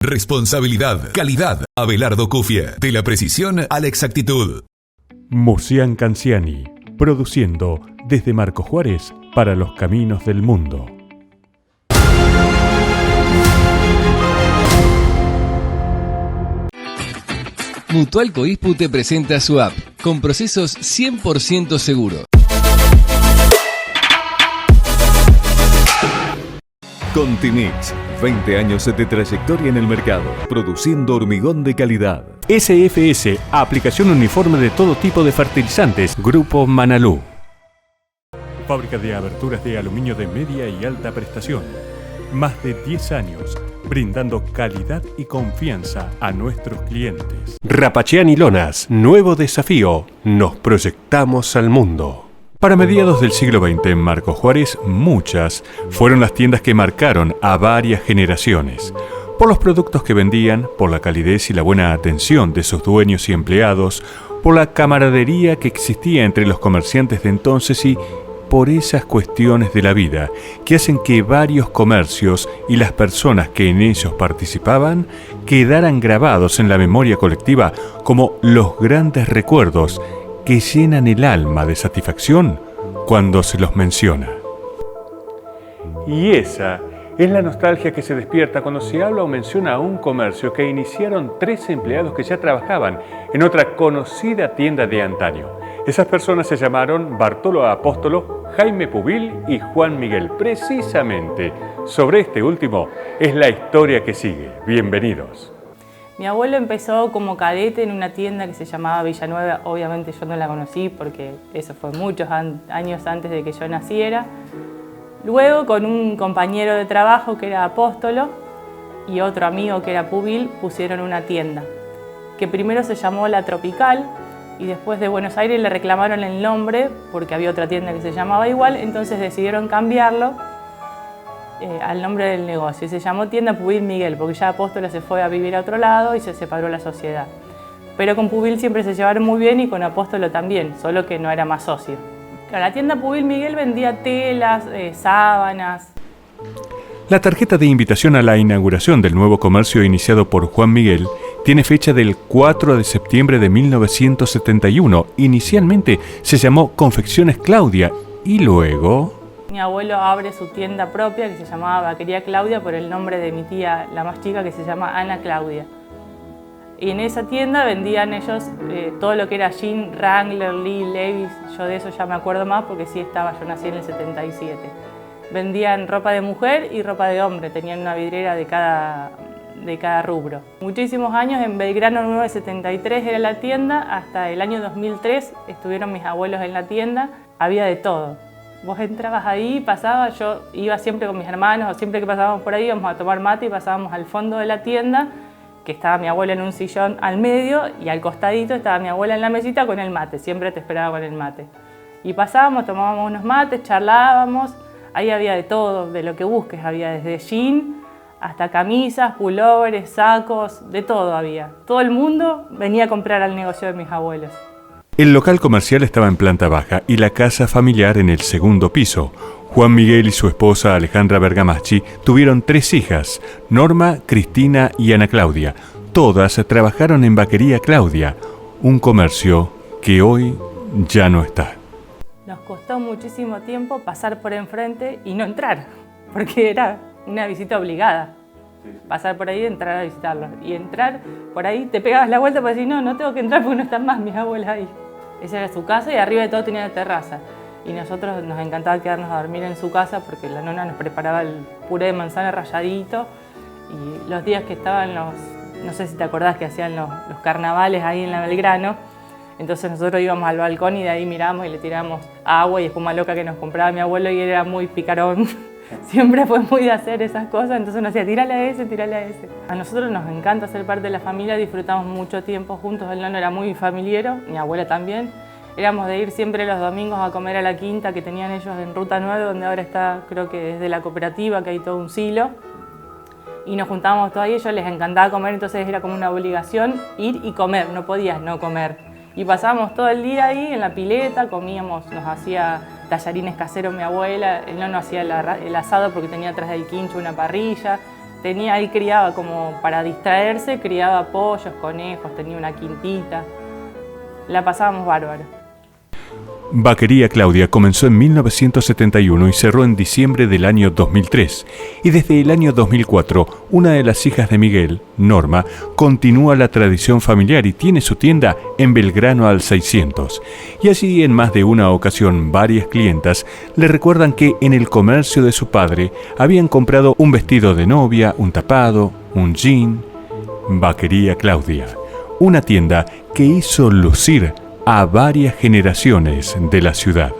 Responsabilidad, calidad. Abelardo Cufia. De la precisión a la exactitud. Musean Canciani, produciendo desde Marco Juárez para los caminos del mundo. Mutual Coispu te presenta su app, con procesos 100% seguros. Contimix, 20 años de trayectoria en el mercado, produciendo hormigón de calidad. SFS, aplicación uniforme de todo tipo de fertilizantes. Grupo Manalú. Fábrica de aberturas de aluminio de media y alta prestación. Más de 10 años, brindando calidad y confianza a nuestros clientes. Rapachiani Lonas, nuevo desafío. Nos proyectamos al mundo. Para mediados del siglo XX en Marco Juárez, muchas fueron las tiendas que marcaron a varias generaciones. Por los productos que vendían, por la calidez y la buena atención de sus dueños y empleados, por la camaradería que existía entre los comerciantes de entonces y por esas cuestiones de la vida que hacen que varios comercios y las personas que en ellos participaban quedaran grabados en la memoria colectiva como los grandes recuerdos que llenan el alma de satisfacción cuando se los menciona. Y esa es la nostalgia que se despierta cuando se habla o menciona a un comercio que iniciaron 13 empleados que ya trabajaban en otra conocida tienda de antaño. Esas personas se llamaron Bartolo Apóstolo, Jaime Pubil y Juan Miguel. Precisamente sobre este último es la historia que sigue. Bienvenidos. Mi abuelo empezó como cadete en una tienda que se llamaba Villanueva. Obviamente yo no la conocí porque eso fue muchos años antes de que yo naciera. Luego, con un compañero de trabajo que era Apóstolo y otro amigo que era Pubil, pusieron una tienda que primero se llamó La Tropical y después de Buenos Aires le reclamaron el nombre porque había otra tienda que se llamaba igual, entonces decidieron cambiarlo al nombre del negocio y se llamó Tienda Pubil Miguel porque ya Apóstolo se fue a vivir a otro lado y se separó la sociedad. Pero con Pubil siempre se llevaron muy bien y con Apóstolo también, solo que no era más socio. La tienda Pubil Miguel vendía telas, sábanas. La tarjeta de invitación a la inauguración del nuevo comercio iniciado por Juan Miguel tiene fecha del 4 de septiembre de 1971. Inicialmente se llamó Confecciones Claudia y luego... Mi abuelo abre su tienda propia que se llamaba Vaquería Claudia por el nombre de mi tía, la más chica, que se llama Ana Claudia. Y en esa tienda vendían ellos todo lo que era jean, Wrangler, Lee, Levi's. Yo de eso ya me acuerdo más porque sí estaba, yo nací en el 77. Vendían ropa de mujer y ropa de hombre, tenían una vidriera de cada rubro. Muchísimos años, en Belgrano 973 era la tienda, hasta el año 2003 estuvieron mis abuelos en la tienda, había de todo. Vos entrabas ahí, pasabas, yo iba siempre con mis hermanos, siempre que pasábamos por ahí íbamos a tomar mate y pasábamos al fondo de la tienda, que estaba mi abuela en un sillón al medio y al costadito estaba mi abuela en la mesita con el mate, siempre te esperaba con el mate. Y pasábamos, tomábamos unos mates, charlábamos, ahí había de todo, de lo que busques, había desde jean hasta camisas, pulóveres, sacos, de todo había. Todo el mundo venía a comprar al negocio de mis abuelos. El local comercial estaba en planta baja y la casa familiar en el segundo piso. Juan Miguel y su esposa Alejandra Bergamaschi tuvieron 3 hijas, Norma, Cristina y Ana Claudia. Todas trabajaron en Vaquería Claudia, un comercio que hoy ya no está. Nos costó muchísimo tiempo pasar por enfrente y no entrar, porque era una visita obligada. Pasar por ahí y entrar a visitarlos. Y entrar por ahí, te pegabas la vuelta para decir, no tengo que entrar porque no están más mis abuelas ahí. Esa era su casa y arriba de todo tenía la terraza. Y nosotros nos encantaba quedarnos a dormir en su casa porque la nona nos preparaba el puré de manzana ralladito. Y los días que estaban no sé si te acordás que hacían los carnavales ahí en la Belgrano, entonces nosotros íbamos al balcón y de ahí miramos y le tiramos agua y espuma loca que nos compraba mi abuelo y él era muy picarón. Siempre fue muy de hacer esas cosas, entonces nos decía, tírale a ese, tírale a ese. A nosotros nos encanta ser parte de la familia, disfrutamos mucho tiempo juntos, el nono era muy familiero, mi abuela también. Éramos de ir siempre los domingos a comer a la quinta que tenían ellos en Ruta 9, donde ahora está, creo que desde la cooperativa, que hay todo un silo. Y nos juntábamos todos ahí, a ellos les encantaba comer, entonces era como una obligación ir y comer, no podías no comer. Y pasábamos todo el día ahí en la pileta, comíamos, nos hacía tallarines caseros mi abuela, el nono hacía el asado porque tenía atrás del quincho una parrilla, Él criaba como para distraerse, criaba pollos, conejos, tenía una quintita. La pasábamos bárbaro. Vaquería Claudia comenzó en 1971 y cerró en diciembre del año 2003. Y desde el año 2004, una de las hijas de Miguel, Norma, continúa la tradición familiar y tiene su tienda en Belgrano al 600. Y allí en más de una ocasión varias clientas le recuerdan que en el comercio de su padre habían comprado un vestido de novia, un tapado, un jean. Vaquería Claudia, una tienda que hizo lucir a varias generaciones de la ciudad.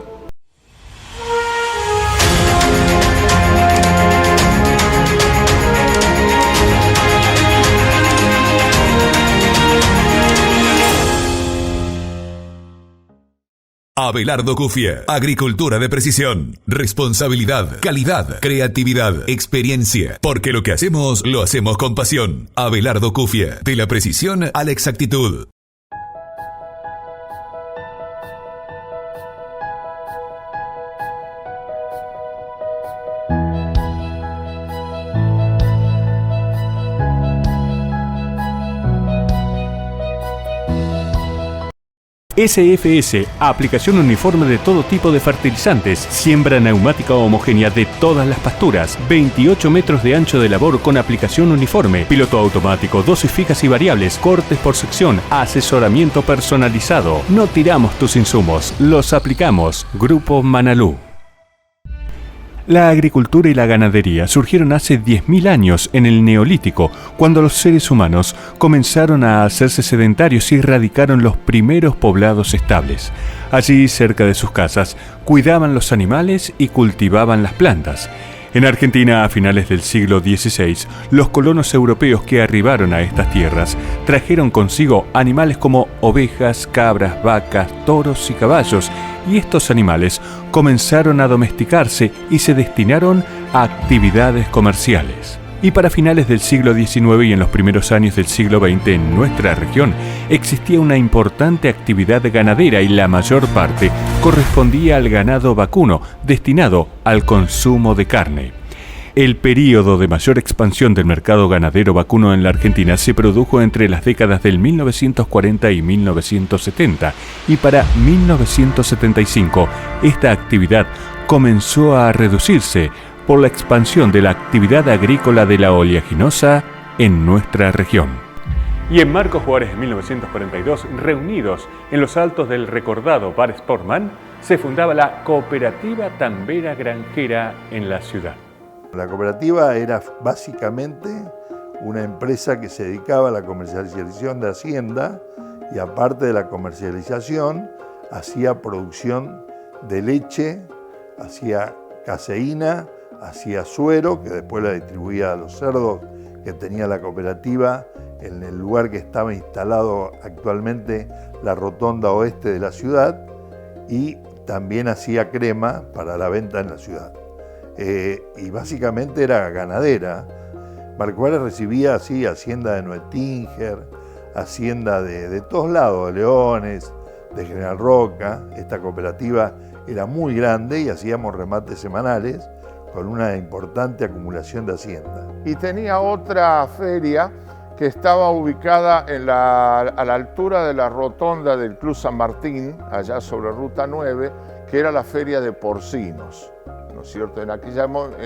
Abelardo Cufia, agricultura de precisión, responsabilidad, calidad, creatividad, experiencia, porque lo que hacemos, lo hacemos con pasión. Abelardo Cufia, de la precisión a la exactitud. SFS, aplicación uniforme de todo tipo de fertilizantes, siembra neumática homogénea de todas las pasturas, 28 metros de ancho de labor con aplicación uniforme, piloto automático, dosis fijas y variables, cortes por sección, asesoramiento personalizado. No tiramos tus insumos, los aplicamos. Grupo Manalú. La agricultura y la ganadería surgieron hace 10.000 años en el Neolítico, cuando los seres humanos comenzaron a hacerse sedentarios y radicaron los primeros poblados estables. Allí, cerca de sus casas, cuidaban los animales y cultivaban las plantas. En Argentina, a finales del siglo XVI, los colonos europeos que arribaron a estas tierras trajeron consigo animales como ovejas, cabras, vacas, toros y caballos, y estos animales comenzaron a domesticarse y se destinaron a actividades comerciales. Y para finales del siglo XIX y en los primeros años del siglo XX en nuestra región existía una importante actividad ganadera y la mayor parte correspondía al ganado vacuno destinado al consumo de carne. El período de mayor expansión del mercado ganadero vacuno en la Argentina se produjo entre las décadas del 1940 y 1970 y para 1975 esta actividad comenzó a reducirse por la expansión de la actividad agrícola de la oleaginosa en nuestra región. Y en Marcos Juárez de 1942, reunidos en los altos del recordado Bar Sportman, se fundaba la Cooperativa Tambera Granjera en la ciudad. La cooperativa era básicamente una empresa que se dedicaba a la comercialización de hacienda y aparte de la comercialización hacía producción de leche, hacía caseína, hacía suero, que después la distribuía a los cerdos que tenía la cooperativa en el lugar que estaba instalado actualmente la rotonda oeste de la ciudad, y también hacía crema para la venta en la ciudad. Y básicamente era ganadera. Marcos Juárez recibía así hacienda de Nuetinger, hacienda de todos lados, de Leones, de General Roca. Esta cooperativa era muy grande y hacíamos remates semanales con una importante acumulación de hacienda. Y tenía otra feria que estaba ubicada a la altura de la rotonda del Club San Martín, allá sobre Ruta 9, que era la feria de porcinos, ¿no es cierto? En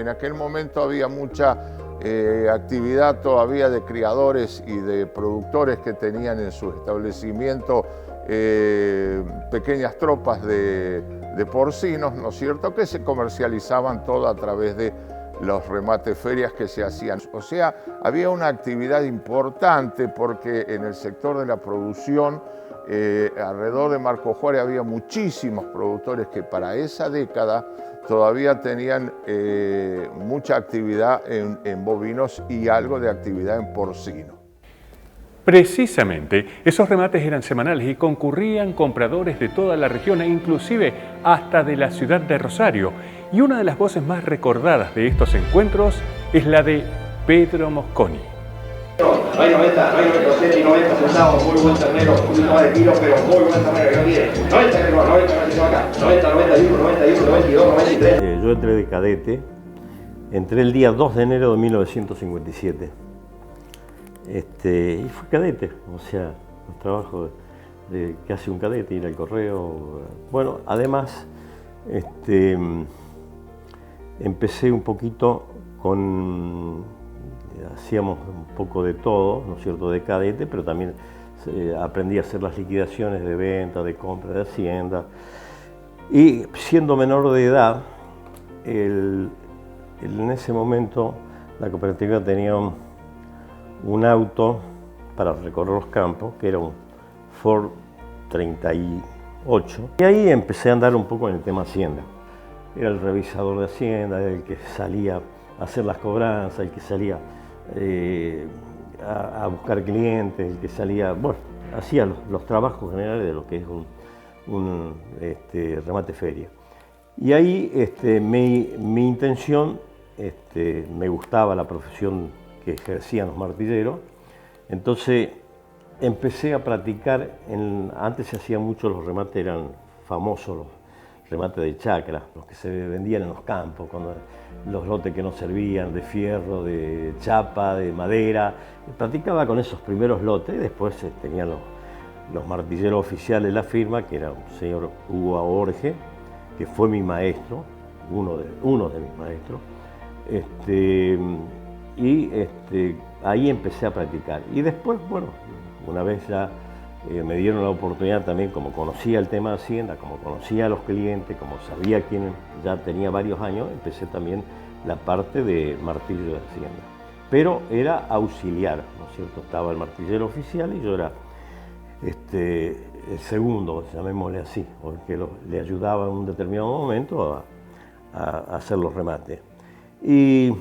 aquel momento había mucha actividad todavía de criadores y de productores que tenían en su establecimiento pequeñas tropas de porcinos, ¿no es cierto?, que se comercializaban todo a través de los remates ferias que se hacían. O sea, había una actividad importante porque en el sector de la producción, alrededor de Marcos Juárez había muchísimos productores que para esa década todavía tenían mucha actividad en bovinos y algo de actividad en porcino. Precisamente, esos remates eran semanales y concurrían compradores de toda la región e inclusive hasta de la ciudad de Rosario. Y una de las voces más recordadas de estos encuentros es la de Pedro Mosconi. No hay 90, y 90 centavos, muy buen ternero, un poquito más de kilo, pero muy buen ternero, que no tiene. 90 que no, 90 que se va acá, 90, 91, 92, 93. Yo entré de cadete Entré el día 2 de enero de 1957. Y fui cadete, o sea, los trabajos que hace un cadete, ir al correo. Bueno, además, empecé un poquito hacíamos un poco de todo, ¿no es cierto?, de cadete, pero también aprendí a hacer las liquidaciones de venta, de compra, de hacienda. Y siendo menor de edad, en ese momento la cooperativa tenía un auto para recorrer los campos, que era un Ford 38. Y ahí empecé a andar un poco en el tema Hacienda. Era el revisador de Hacienda, el que salía a hacer las cobranzas, el que salía a buscar clientes, el que salía, bueno, hacía los trabajos generales de lo que es un remate feria. Y ahí mi intención, me gustaba la profesión que ejercían los martilleros, entonces empecé a practicar, antes se hacían mucho los remates, eran famosos los remates de chacra, los que se vendían en los campos, cuando los lotes que no servían, de fierro, de chapa, de madera. Practicaba con esos primeros lotes, y después tenían los martilleros oficiales de la firma, que era un señor Hugo Aorge, que fue mi maestro, uno de mis maestros. Ahí empecé a practicar. Y después, bueno, una vez ya me dieron la oportunidad también, como conocía el tema de Hacienda, como conocía a los clientes, como sabía quién ya tenía varios años, empecé también la parte de martillo de Hacienda. Pero era auxiliar, ¿no es cierto? Estaba el martillero oficial y yo era el segundo, llamémosle así, porque le ayudaba en un determinado momento a hacer los remates. Y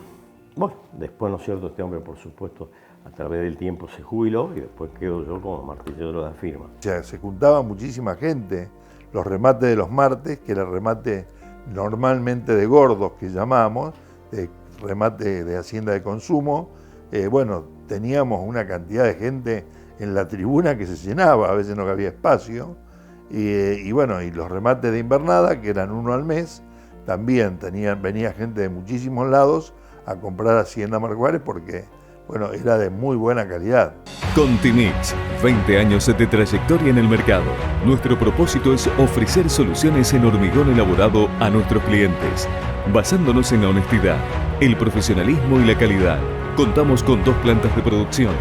bueno, después, ¿no es cierto?, este hombre, por supuesto, a través del tiempo se jubiló y después quedo yo como martillero de la firma. O sea, se juntaba muchísima gente. Los remates de los martes, que era remate normalmente de gordos que llamamos, remate de hacienda de consumo, bueno, teníamos una cantidad de gente en la tribuna que se llenaba, a veces no había espacio, y bueno, y los remates de invernada, que eran uno al mes, también venía gente de muchísimos lados a comprar Hacienda Marcos Juárez porque, bueno, era de muy buena calidad. Contimix, 20 años de trayectoria en el mercado. Nuestro propósito es ofrecer soluciones en hormigón elaborado a nuestros clientes, basándonos en la honestidad, el profesionalismo y la calidad. Contamos con 2 plantas de producción,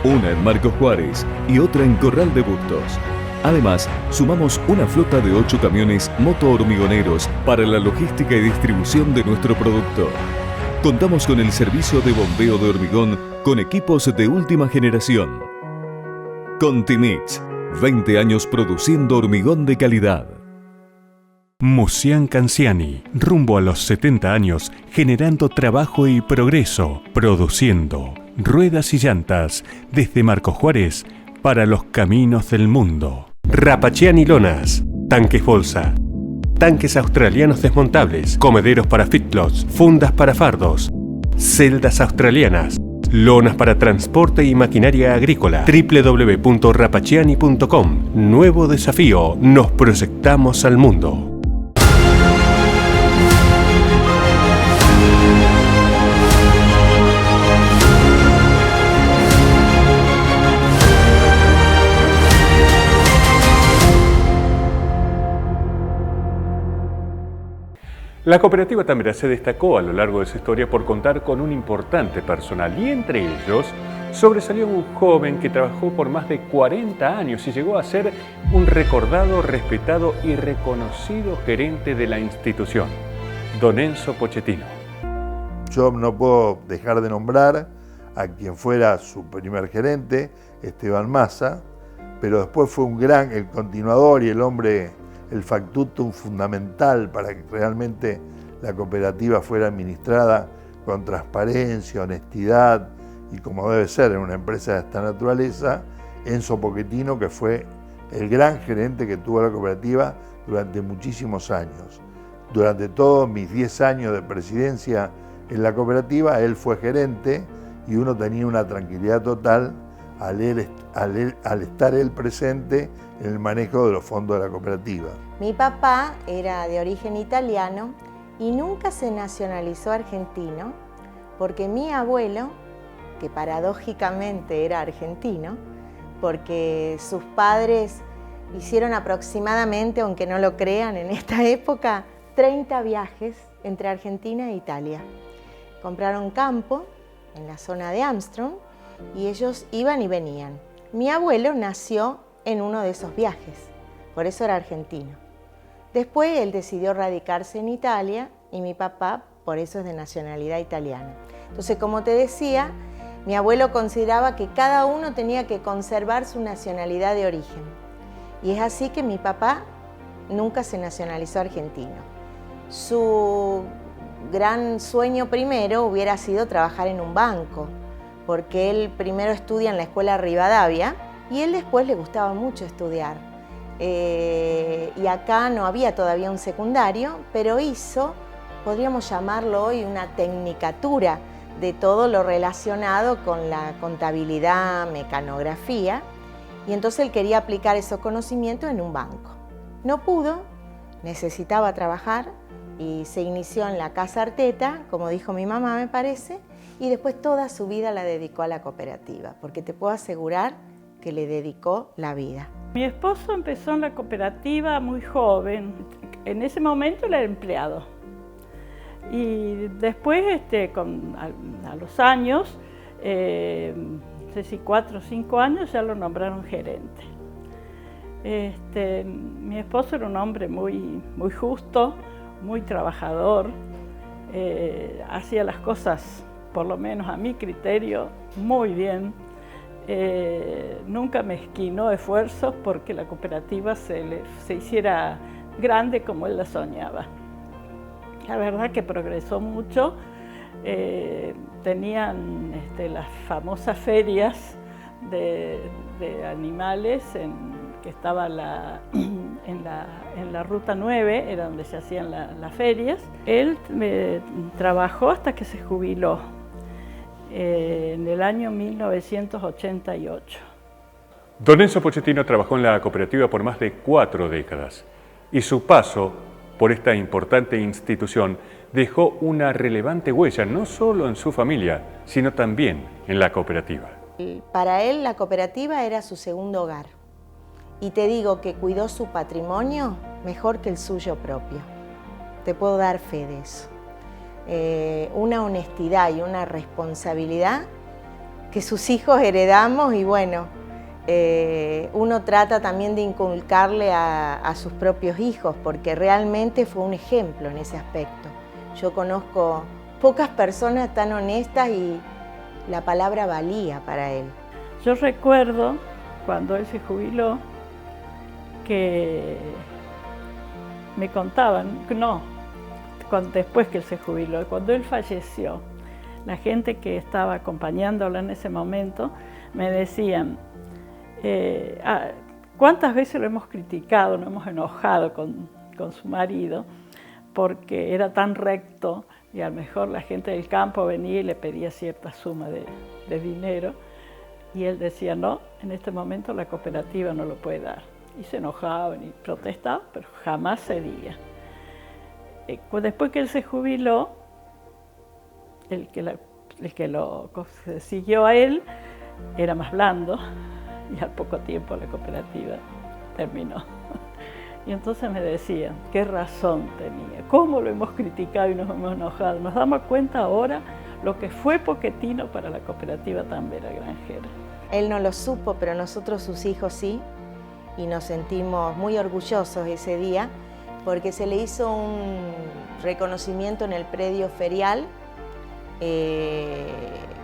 una en Marcos Juárez y otra en Corral de Bustos. Además, sumamos una flota de 8 camiones moto-hormigoneros para la logística y distribución de nuestro producto. Contamos con el servicio de bombeo de hormigón con equipos de última generación. Contimix, 20 años produciendo hormigón de calidad. Mucián Canciani, rumbo a los 70 años, generando trabajo y progreso, produciendo ruedas y llantas desde Marcos Juárez para los caminos del mundo. Rapachiani Lonas, tanques bolsa, tanques australianos desmontables, comederos para fitlots, fundas para fardos, celdas australianas, lonas para transporte y maquinaria agrícola. www.rapachiani.com. Nuevo desafío, nos proyectamos al mundo. La cooperativa Tamera se destacó a lo largo de su historia por contar con un importante personal y entre ellos sobresalió un joven que trabajó por más de 40 años y llegó a ser un recordado, respetado y reconocido gerente de la institución, don Enzo Pochettino. Yo no puedo dejar de nombrar a quien fuera su primer gerente, Esteban Massa, pero después fue el continuador y el hombre, el factotum fundamental para que realmente la cooperativa fuera administrada con transparencia, honestidad y como debe ser en una empresa de esta naturaleza, Enzo Pochettino, que fue el gran gerente que tuvo la cooperativa durante muchísimos años. Durante todos mis 10 años de presidencia en la cooperativa, él fue gerente y uno tenía una tranquilidad total al estar él presente en el manejo de los fondos de la cooperativa. Mi papá era de origen italiano y nunca se nacionalizó argentino porque mi abuelo, que paradójicamente era argentino, porque sus padres hicieron aproximadamente, aunque no lo crean en esta época, 30 viajes entre Argentina e Italia. Compraron campo en la zona de Armstrong y ellos iban y venían. Mi abuelo nació en uno de esos viajes, por eso era argentino. Después él decidió radicarse en Italia y mi papá por eso es de nacionalidad italiana. Entonces, como te decía, mi abuelo consideraba que cada uno tenía que conservar su nacionalidad de origen. Y es así que mi papá nunca se nacionalizó argentino. Su gran sueño primero hubiera sido trabajar en un banco, porque él primero estudia en la escuela Rivadavia y él después le gustaba mucho estudiar. Y acá no había todavía un secundario, pero hizo, podríamos llamarlo hoy, una tecnicatura de todo lo relacionado con la contabilidad, mecanografía, y entonces él quería aplicar esos conocimientos en un banco. No pudo, necesitaba trabajar y se inició en la Casa Arteta, como dijo mi mamá me parece, y después toda su vida la dedicó a la cooperativa, porque te puedo asegurar que le dedicó la vida. Mi esposo empezó en la cooperativa muy joven, en ese momento era empleado. Y después, a los años, no sé si 4 o 5 años, ya lo nombraron gerente. Mi esposo era un hombre muy justo, muy trabajador, hacía las cosas, por lo menos a mi criterio, muy bien. Nunca mezquinó esfuerzos porque la cooperativa se hiciera grande como él la soñaba. La verdad que progresó mucho. Tenían las famosas ferias de animales que estaba en la Ruta 9, era donde se hacían las ferias. Él trabajó hasta que se jubiló en el año 1988. Don Enzo Pochettino trabajó en la cooperativa por más de 4 décadas y su paso por esta importante institución dejó una relevante huella no solo en su familia, sino también en la cooperativa. Para él la cooperativa era su segundo hogar y te digo que cuidó su patrimonio mejor que el suyo propio. Te puedo dar fe de eso. Una honestidad y una responsabilidad que sus hijos heredamos y bueno, uno trata también de inculcarle a sus propios hijos porque realmente fue un ejemplo en ese aspecto. Yo conozco pocas personas tan honestas y la palabra valía para él. Yo recuerdo cuando él se jubiló que me contaban, después que él se jubiló, cuando él falleció, la gente que estaba acompañándolo en ese momento me decían, ¿cuántas veces lo hemos criticado, nos hemos enojado con su marido porque era tan recto y a lo mejor la gente del campo venía y le pedía cierta suma de dinero y él decía, no, en este momento la cooperativa no lo puede dar. Y se enojaban y protestaban, pero jamás cedía. Después que él se jubiló, el que lo siguió a él era más blando y al poco tiempo la cooperativa terminó. Y entonces me decían, qué razón tenía, cómo lo hemos criticado y nos hemos enojado. Nos damos cuenta ahora lo que fue Pochettino para la cooperativa Tambera Granjera. Él no lo supo, pero nosotros sus hijos sí, y nos sentimos muy orgullosos ese día porque se le hizo un reconocimiento en el predio ferial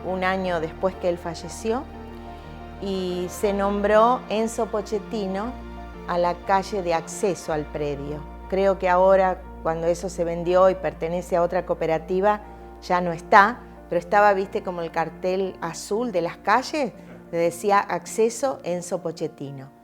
un año después que él falleció y se nombró Enzo Pochettino a la calle de acceso al predio. Creo que ahora, cuando eso se vendió y pertenece a otra cooperativa, ya no está, pero estaba, viste, como el cartel azul de las calles, le decía acceso Enzo Pochettino.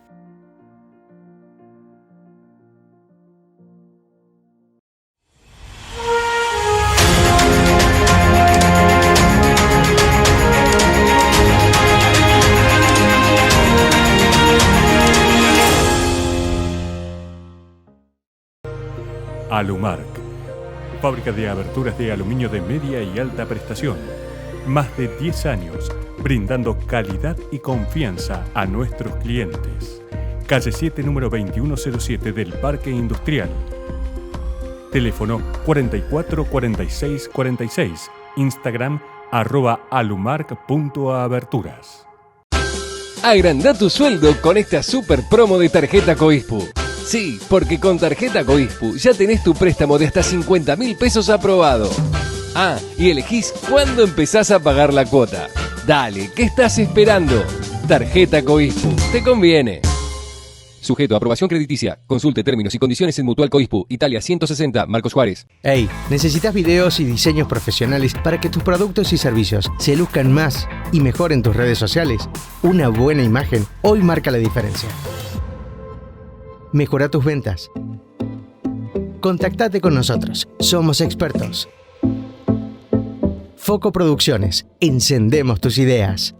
Alumark, Fábrica de aberturas de aluminio de media y alta prestación. Más de 10 años brindando calidad y confianza a nuestros clientes. Calle 7, número 2107 del Parque Industrial. Teléfono 44 46 46. Instagram @alumarc.aberturas. Agrandá tu sueldo con esta super promo de tarjeta Coispu. Sí, porque con tarjeta Coispu ya tenés tu préstamo de hasta 50.000 pesos aprobado. Ah, y elegís cuándo empezás a pagar la cuota. Dale, ¿qué estás esperando? Tarjeta Coispu, te conviene. Sujeto a aprobación crediticia. Consulte términos y condiciones en Mutual Coispu, Italia 160, Marcos Juárez. Hey, ¿necesitas videos y diseños profesionales para que tus productos y servicios se luzcan más y mejor en tus redes sociales? Una buena imagen hoy marca la diferencia. Mejora tus ventas. Contactate con nosotros. Somos expertos. Foco Producciones. Encendemos tus ideas.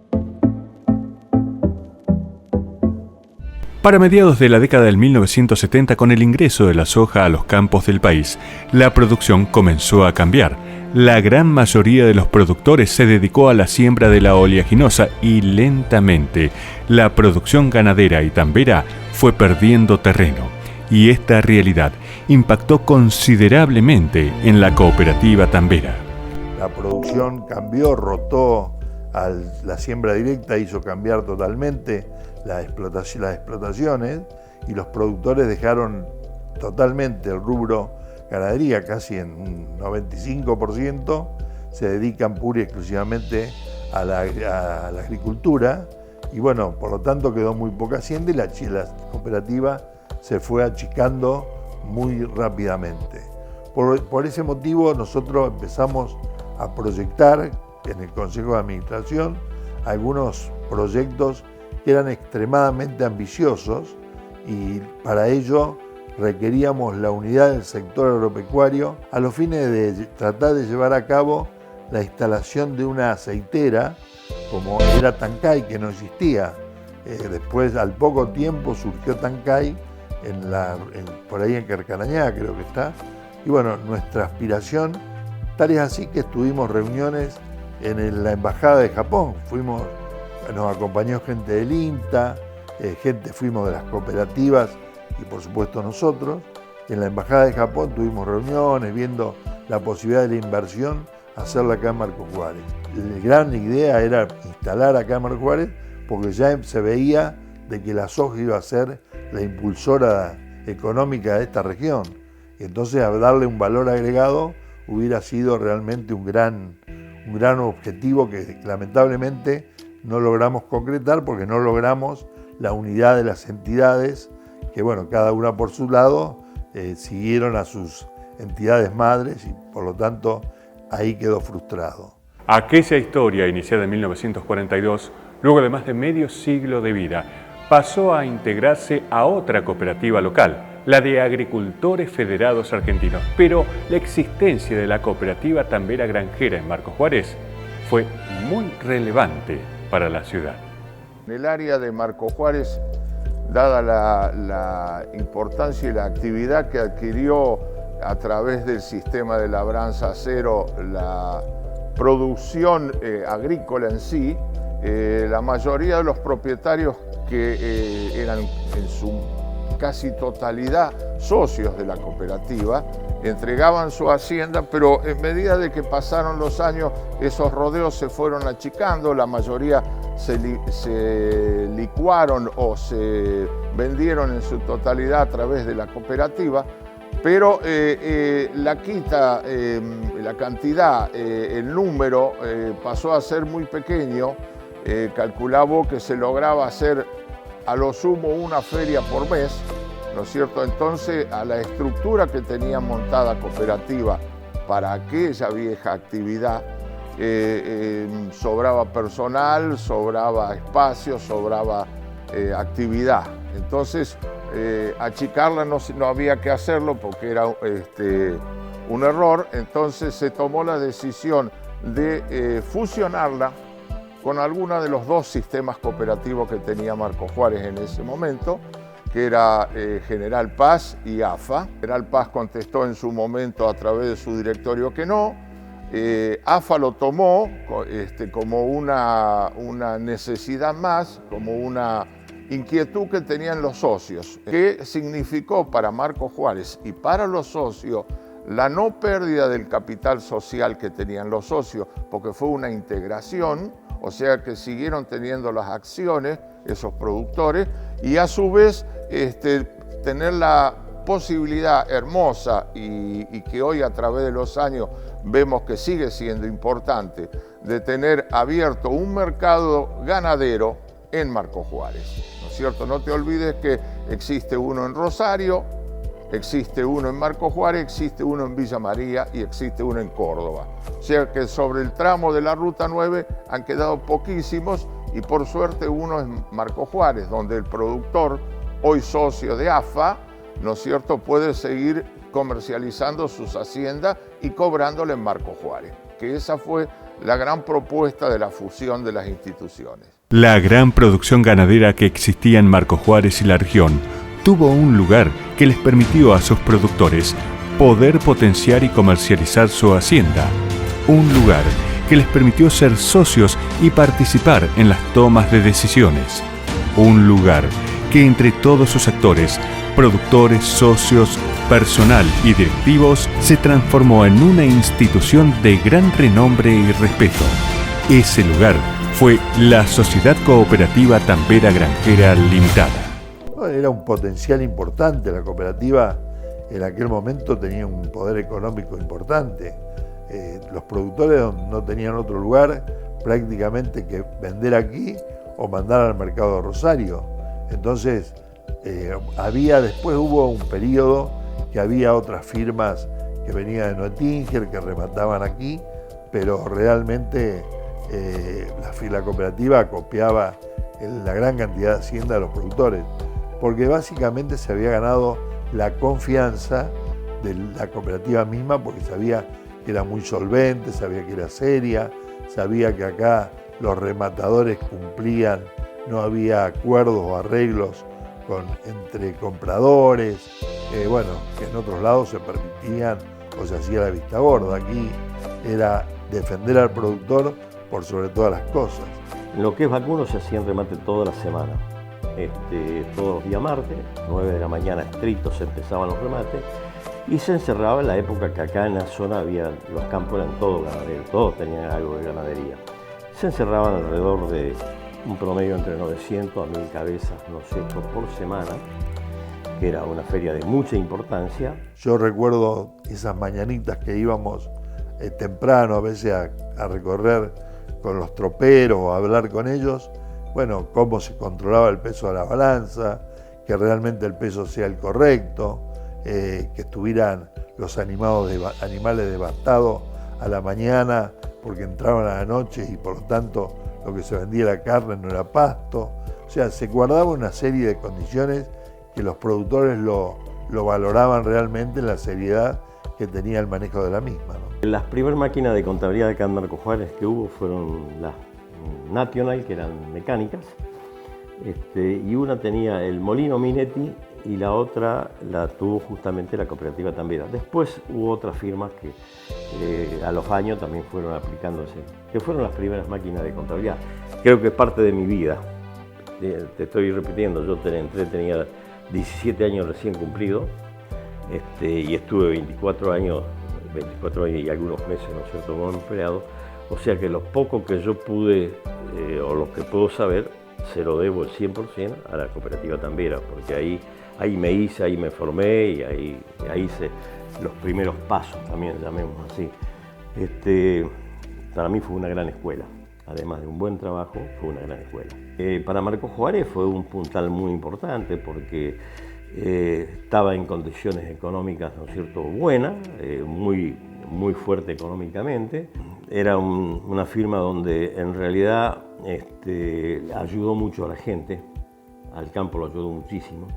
Para mediados de la década del 1970, con el ingreso de la soja a los campos del país, la producción comenzó a cambiar. La gran mayoría de los productores se dedicó a la siembra de la oleaginosa y lentamente la producción ganadera y tambera fue perdiendo terreno. Y esta realidad impactó considerablemente en la cooperativa tambera. La producción cambió, rotó a la siembra directa, hizo cambiar totalmente las explotaciones y los productores dejaron totalmente el rubro ganadería, casi en un 95% se dedican pura y exclusivamente a la agricultura y bueno, por lo tanto quedó muy poca hacienda y la cooperativa se fue achicando muy rápidamente. Por ese motivo nosotros empezamos a proyectar en el Consejo de Administración algunos proyectos que eran extremadamente ambiciosos y para ello requeríamos la unidad del sector agropecuario a los fines de tratar de llevar a cabo la instalación de una aceitera como era Tancay, que no existía. Después, al poco tiempo, surgió Tancay por ahí en Carcarañá, creo que está. Y bueno, nuestra aspiración, tal es así que estuvimos reuniones en la Embajada de Japón. Nos acompañó gente del INTA, fuimos de las cooperativas y por supuesto nosotros. En la Embajada de Japón tuvimos reuniones viendo la posibilidad de la inversión, hacerla acá en Marcos Juárez. La gran idea era instalar acá en Marcos Juárez porque ya se veía de que la soja iba a ser la impulsora económica de esta región. Y entonces darle un valor agregado hubiera sido realmente un gran objetivo que lamentablemente no logramos concretar porque no logramos la unidad de las entidades que, bueno, cada una por su lado siguieron a sus entidades madres y por lo tanto ahí quedó frustrado. Aquella historia, iniciada en 1942, luego de más de medio siglo de vida, pasó a integrarse a otra cooperativa local, la de Agricultores Federados Argentinos. Pero la existencia de la cooperativa tambera granjera en Marcos Juárez fue muy relevante para la ciudad. En el área de Marcos Juárez, dada la importancia y la actividad que adquirió a través del sistema de labranza cero la producción agrícola en sí, la mayoría de los propietarios que eran en su casi totalidad socios de la cooperativa, entregaban su hacienda, pero en medida de que pasaron los años, esos rodeos se fueron achicando, la mayoría se licuaron o se vendieron en su totalidad a través de la cooperativa, pero la quita, la cantidad, el número pasó a ser muy pequeño. Calculaba que se lograba hacer a lo sumo una feria por mes, ¿no es cierto? Entonces, a la estructura que tenía montada cooperativa para aquella vieja actividad, sobraba personal, sobraba espacio, sobraba actividad. Entonces, achicarla no había que hacerlo porque era un error, entonces se tomó la decisión de fusionarla con alguno de los dos sistemas cooperativos que tenía Marcos Juárez en ese momento que era General Paz y AFA. General Paz contestó en su momento a través de su directorio que no. AFA lo tomó como una necesidad más, como una inquietud que tenían los socios. ¿Qué significó para Marcos Juárez y para los socios la no pérdida del capital social que tenían los socios? Porque fue una integración, o sea que siguieron teniendo las acciones esos productores y a su vez tener la posibilidad hermosa y que hoy a través de los años vemos que sigue siendo importante, de tener abierto un mercado ganadero en Marcos Juárez, ¿no es cierto? No te olvides que existe uno en Rosario, existe uno en Marcos Juárez, existe uno en Villa María y existe uno en Córdoba. O sea que sobre el tramo de la Ruta 9 han quedado poquísimos y por suerte uno es Marcos Juárez, donde el productor, hoy socio de AFA, ¿no es cierto?, puede seguir comercializando sus haciendas y cobrándole en Marcos Juárez, que esa fue la gran propuesta de la fusión de las instituciones. La gran producción ganadera que existía en Marcos Juárez y la región tuvo un lugar que les permitió a sus productores poder potenciar y comercializar su hacienda. Un lugar que les permitió ser socios y participar en las tomas de decisiones. Un lugar que entre todos sus actores, productores, socios, personal y directivos, se transformó en una institución de gran renombre y respeto. Ese lugar fue la Sociedad Cooperativa Tambera Granjera Limitada. Era un potencial importante, la cooperativa en aquel momento tenía un poder económico importante. Los productores no tenían otro lugar prácticamente que vender aquí o mandar al mercado de Rosario. Entonces, después hubo un periodo que había otras firmas que venían de Noetinger, que remataban aquí, pero realmente la cooperativa copiaba la gran cantidad de hacienda de los productores, porque básicamente se había ganado la confianza de la cooperativa misma, porque sabía que era muy solvente, sabía que era seria, sabía que acá los rematadores cumplían, no había acuerdos o arreglos entre compradores, que en otros lados se permitían o se hacía la vista gorda. Aquí era defender al productor por sobre todas las cosas. En lo que es vacuno se hacían remate toda la semana, todos los días martes, 9 de la mañana estrictos se empezaban los remates y se encerraba en la época que acá en la zona los campos eran todos ganaderos, todos tenían algo de ganadería. Se encerraban alrededor de un promedio entre 900 a 1000 cabezas, ¿no es cierto?, por semana, que era una feria de mucha importancia. Yo recuerdo esas mañanitas que íbamos temprano a veces a recorrer con los troperos o a hablar con ellos, cómo se controlaba el peso de la balanza, que realmente el peso sea el correcto, que estuvieran los animales devastados a la mañana porque entraban a la noche y por lo tanto lo que se vendía la carne no era pasto. O sea, se guardaba una serie de condiciones que los productores lo valoraban realmente en la seriedad que tenía el manejo de la misma, ¿no? Las primeras máquinas de contabilidad de acá en Marcos Juárez que hubo fueron las National, que eran mecánicas, y una tenía el Molino Minetti y la otra la tuvo justamente la cooperativa Tambera. Después hubo otras firmas que a los años también fueron aplicándose, que fueron las primeras máquinas de contabilidad. Creo que es parte de mi vida. Te estoy repitiendo, yo tenía 17 años recién cumplidos y estuve 24 años y algunos meses, ¿no es cierto?, como empleado. O sea que lo poco que yo pude o lo que puedo saber se lo debo el 100% a la cooperativa Tambera, porque ahí me formé y ahí hice los primeros pasos también, llamémoslo así. Para mí fue una gran escuela, además de un buen trabajo, fue una gran escuela. Para Marcos Juárez fue un puntal muy importante porque estaba en condiciones económicas, ¿no es cierto?, buenas, muy fuerte económicamente. Era una firma donde en realidad ayudó mucho a la gente, al campo lo ayudó muchísimo,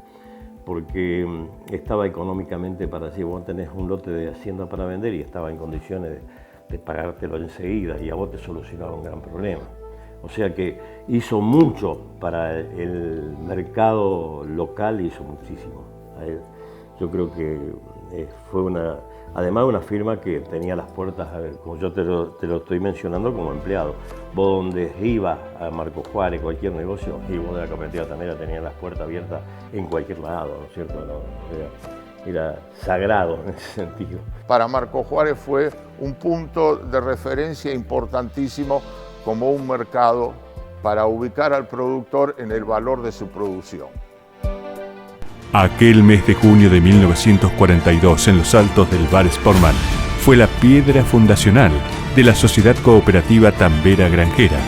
porque estaba económicamente para decir, vos tenés un lote de hacienda para vender y estaba en condiciones de pagártelo enseguida y a vos te solucionaba un gran problema. O sea que hizo mucho para el mercado local, hizo muchísimo. Yo creo que fue además una firma que tenía las puertas, como yo te lo estoy mencionando, como empleado. Vos donde ibas a Marcos Juárez, cualquier negocio, y vos de la cooperativa tanera tenías las puertas abiertas en cualquier lado, ¿no es cierto? Era sagrado en ese sentido. Para Marcos Juárez fue un punto de referencia importantísimo como un mercado para ubicar al productor en el valor de su producción. Aquel mes de junio de 1942, en los altos del Bar Sportman, fue la piedra fundacional de la Sociedad Cooperativa Tambera Granjera,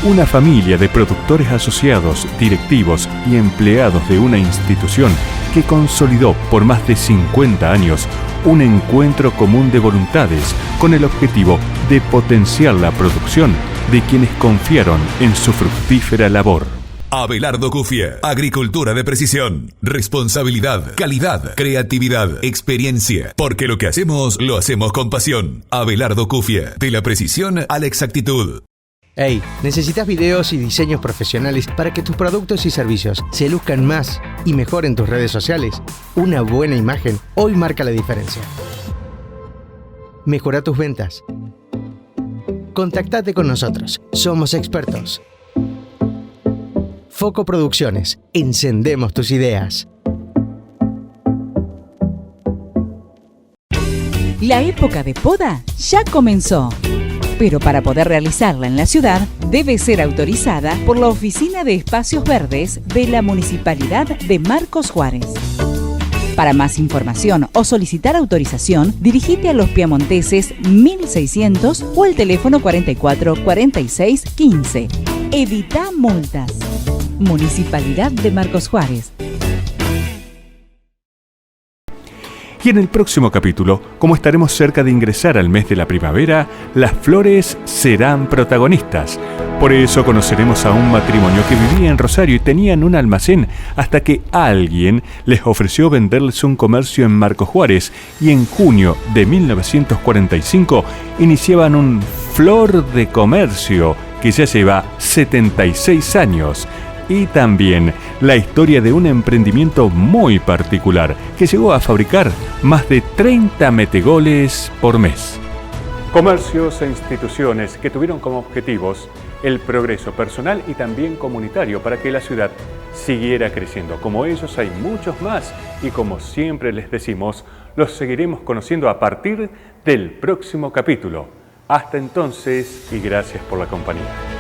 una familia de productores asociados, directivos y empleados de una institución que consolidó por más de 50 años un encuentro común de voluntades con el objetivo de potenciar la producción de quienes confiaron en su fructífera labor. Abelardo Cufia, agricultura de precisión, responsabilidad, calidad, creatividad, experiencia, porque lo que hacemos lo hacemos con pasión. Abelardo Cufia, de la precisión a la exactitud. Hey, ¿necesitas videos y diseños profesionales para que tus productos y servicios se luzcan más y mejor en tus redes sociales? Una buena imagen hoy marca la diferencia. Mejora tus ventas. Contactate con nosotros, somos expertos. Foco Producciones, encendemos tus ideas. La época de poda ya comenzó, pero para poder realizarla en la ciudad debe ser autorizada por la Oficina de Espacios Verdes de la Municipalidad de Marcos Juárez. Para más información o solicitar autorización, dirigite a Los Piamonteses 1600 o al teléfono 44 46 15. Evita multas. Municipalidad de Marcos Juárez. Y en el próximo capítulo, como estaremos cerca de ingresar al mes de la primavera, las flores serán protagonistas. Por eso conoceremos a un matrimonio que vivía en Rosario y tenían un almacén hasta que alguien les ofreció venderles un comercio en Marcos Juárez y en junio de 1945 iniciaban un Flor de Comercio que ya lleva 76 años. Y también la historia de un emprendimiento muy particular que llegó a fabricar más de 30 metegoles por mes. Comercios e instituciones que tuvieron como objetivos el progreso personal y también comunitario para que la ciudad siguiera creciendo. Como ellos hay muchos más y como siempre les decimos, los seguiremos conociendo a partir del próximo capítulo. Hasta entonces y gracias por la compañía.